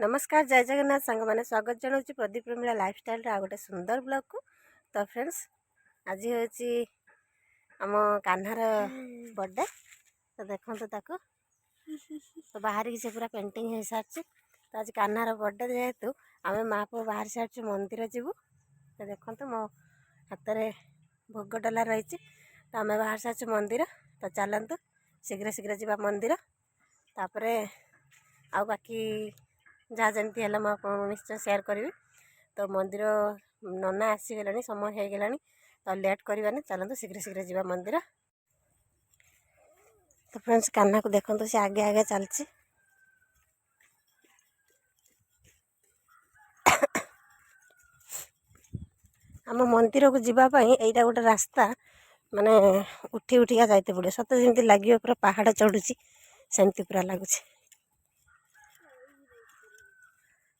नमस्कार जय जगन्नाथ सांग मैंने स्वागत जनाऊँ प्रदीप प्रेमीला लाइफस्टाइल आ गोटे सुंदर ब्लॉग को। तो फ्रेंड्स आज हूँ आम कान्हार बर्थडे। तो देखो ताको तो बाहर की से पूरा पेंटिंग हो सारी। तो आज कान्हार बर्थडे जेहेतु आम माँ पुओ बाहर सारी मंदिर जीवु। तो देखो मो हाथ में भोग डला रही। तो आम बाहर सारी मंदिर। तो चलतु शीघ्र शीघ्र जा मंदिर तापर आ बाकी जहाँ जमी है निश्चय शेयर करी। तो मंदिर नना आसीगले समय हो गला तो लेट करवानी चलते शीघ्र शीघ्र जा मंदिर। तो फ्रेंड्स कान्हा को देखो से आगे आगे चलती। आम मंदिर को जीवाई यहाँ गोटे रास्ता माने उठी उठिका जाते पड़े सत जमी लगे पूरा पहाड़ चढ़ुची सेमती पूरा लगुच।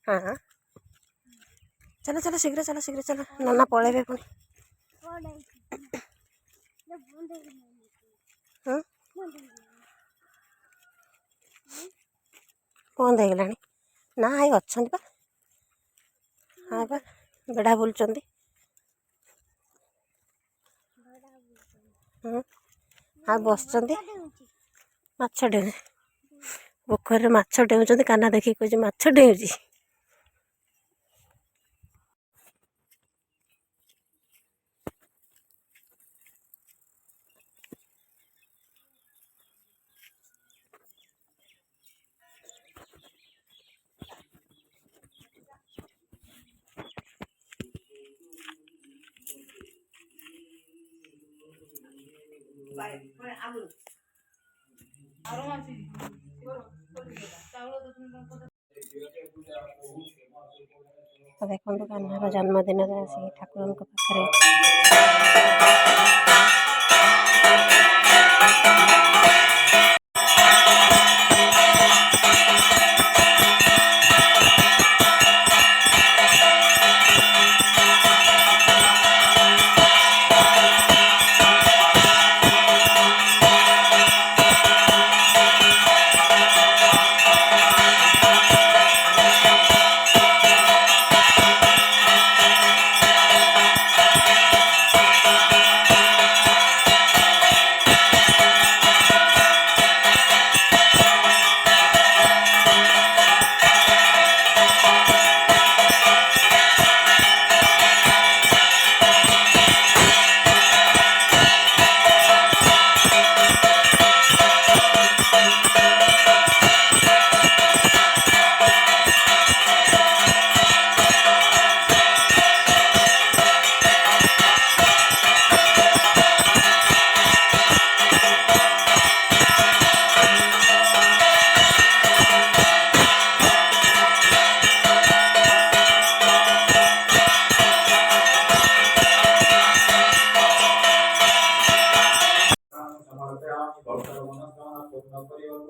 हाँ चलो चलो शीघ्र चलो नना पलैबे पुणी। बंद हो गला ना आई अच्छा पा। हाँ पा बेड़ा बुलुंट। हाँ बस माछ डेउ पोखर माछ डेउं काना देखिए कह माछ डेउची। देखो कान्हार जन्मदिन ठाकुर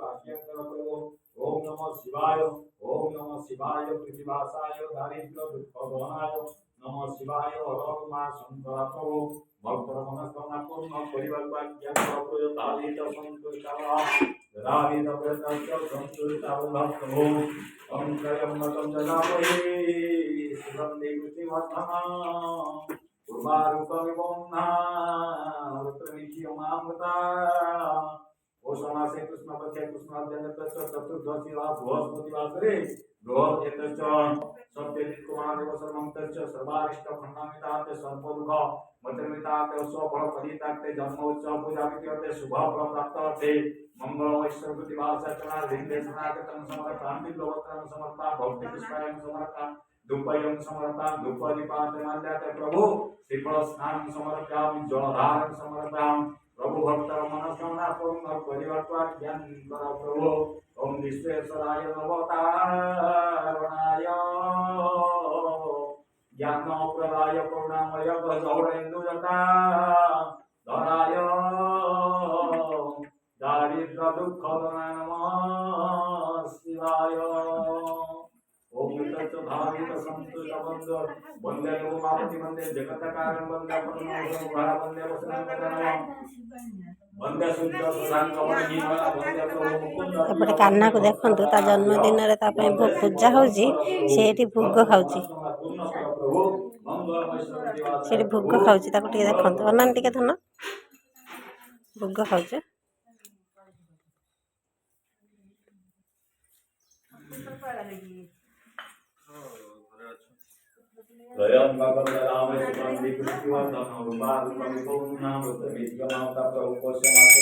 पाखे ओम नमः शिवाय प्रतिभासाय दारिद्र दुःखदहनाय नमः शिवाय हर मा शंकर प्रभु भक्तर मनस्कामना पूर्ण परिवार ज्ञान प्रभु दारित संतुष्टः दारित प्रत्यक्ष संतुष्टः भक्तो ओम त्रयम्बकं जनामहे शिवं देवति वर्धना उर्वारुकमिवंना रुद्रमिष्यमामृता ओषमासे कृष्ण पक्षे कृष्णाद्यन्तस्य चतुर्दशी वा बृहस्पतिवासरे बृहदेतश्च सत्यजित् कुमार देवसर्वंतश्च सर्वारिष्ट खण्डामिताते सर्वदुःख मतिर्मिताते स्वफल फलिताते जन्म उत्सव पूजा विद्यते शुभ फल प्राप्ताते मंगल ऐश्वर्य प्रतिभासचना लिंगेशनागतं समर्पयामि लोकत्रं समर्पया भक्ति पुष्पायं समर्पया धूपयं समर्पया धूपदीपाते माल्याते प्रभु श्रीफल स्नानं समर्पयामि जलधारं समर्पयामि प्रभु भक्त मनस्कामना पूर्ण परिवर्तन ज्ञान कर प्रभु ओम विश्वेश्वराय नवतारणाय ज्ञान प्रदाय करुणामय गौरेन्दुजटा धराय दारिद्र दुःख नमः शिवाय ओम तत्व धारित संतुष्ट बंद वंदे उमापति वंदे जगत कारण वंदे परमेश्वर वंदे वसुदेव वंदे शुद्ध प्रधान कमल हीनया वंदे प्रभु मुकुंद एपटे कान्हा को देखंतु ता जन्मदिन रे ता पय पूजा होउची सेठी भोग खाउची पूर्ण कर प्रभु मंगलमय सर्वदेवा सेठी भोग खाउची ताको टिके देखंतु अनन टिके धन भोग खाउची Rayam Bhagavad Rama Sukam Dikrivan Dhamma Rupa Rupa Vipuna Rupa Vidyama Tapra Upasya Mata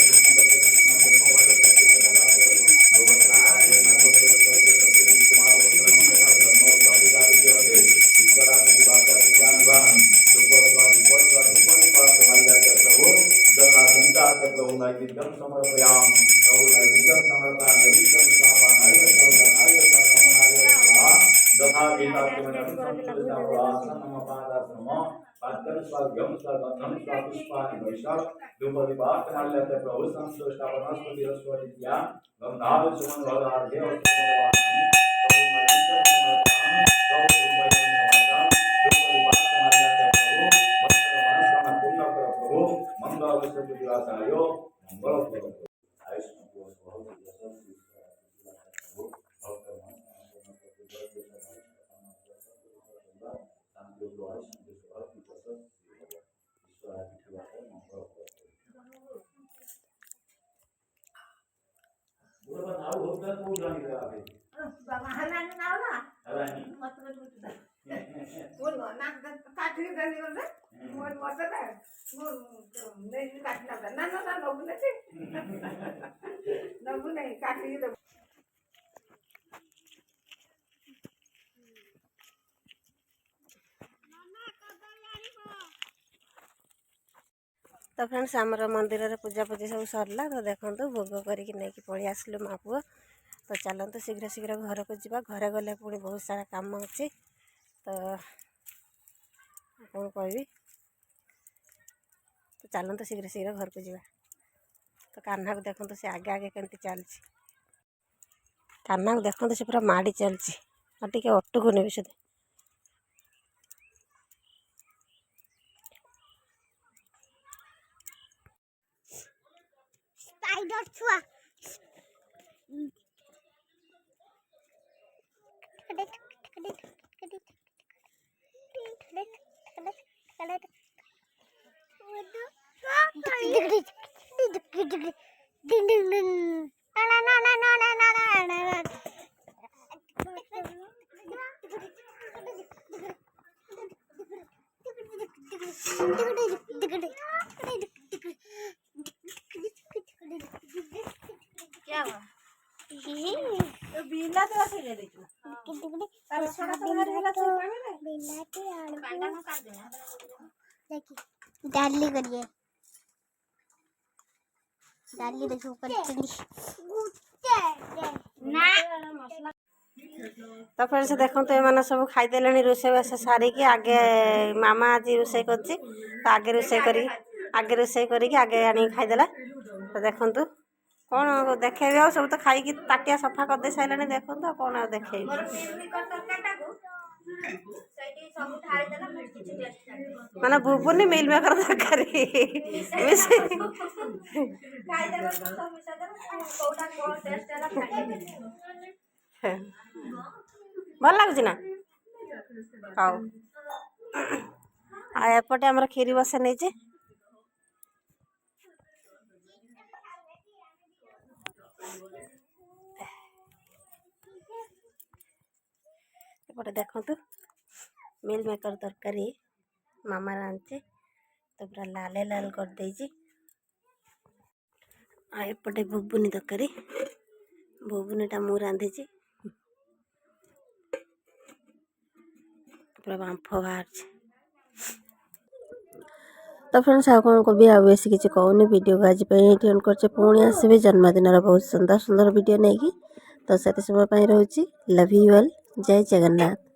Krishna Bhakti Krishna Bhakti Bhakti प्रभु संतोष वनस्पति रस्वतिया गंधाव सुमन भगवान देव तो फ्रेंड्स आमर मंदिर रे पूजा पूजी सब सरला तो देखंतु भोग करके नहीं कि पळि आसलु मा पुओ तो चलंतु शीघ्र शीघ्र घर को जीवा घरे गले पुणी बहुत सारा काम अच्छी तो कौन कहबी तो चलंतु शीघ्र शीघ्र घर को जीवा तो कान्हा को देखंतु से आगे आगे केमती चलछि कान्हा को देखंतु से पूरा माड़ी चलछि और टिके अटकुने भी सुधे स्पाइडर छुआ क्या हुआ तो बिल्ला तो ऐसे ले देखो तार छोटा छोटा बिल्ला तो बिल्ला के आलू काटा ना काट देना देखिए डाली करिए डाली देखो ऊपर चली ना मसाला तो फिर से देखो तो ये सब खाईदे रोषेईबास सारिकी आगे मामा आज रोषे कर तो आगे रोषे करी आगे आनी खाईदेला तो देखु कौन देखेबी आ सब तो खाई ताटिया सफा कर दे सारे देखो कौन आ देखेबी माने बुबुनी मिल मेकर दरकार भल लगुच ना हाँ एपटे आमर खीरी बसे नहीं एपटे देखु मिल मेकर तरकारी मामा रांधे तो पूरा लाल लाल कर देजी एपटे बुबुनी तरकारी बुबुनीटा मु रांधि पूरा बांफ बाहर तो फ्रेंड्स आ कौन कभी आ बेस किसी कहूनी वीडियो को आज एंड कर पुणी आसबे जन्मदिन बहुत सुंदर सुंदर वीडियो नहीं कि तो से समय रोची लव यू ऑल जय जगन्नाथ।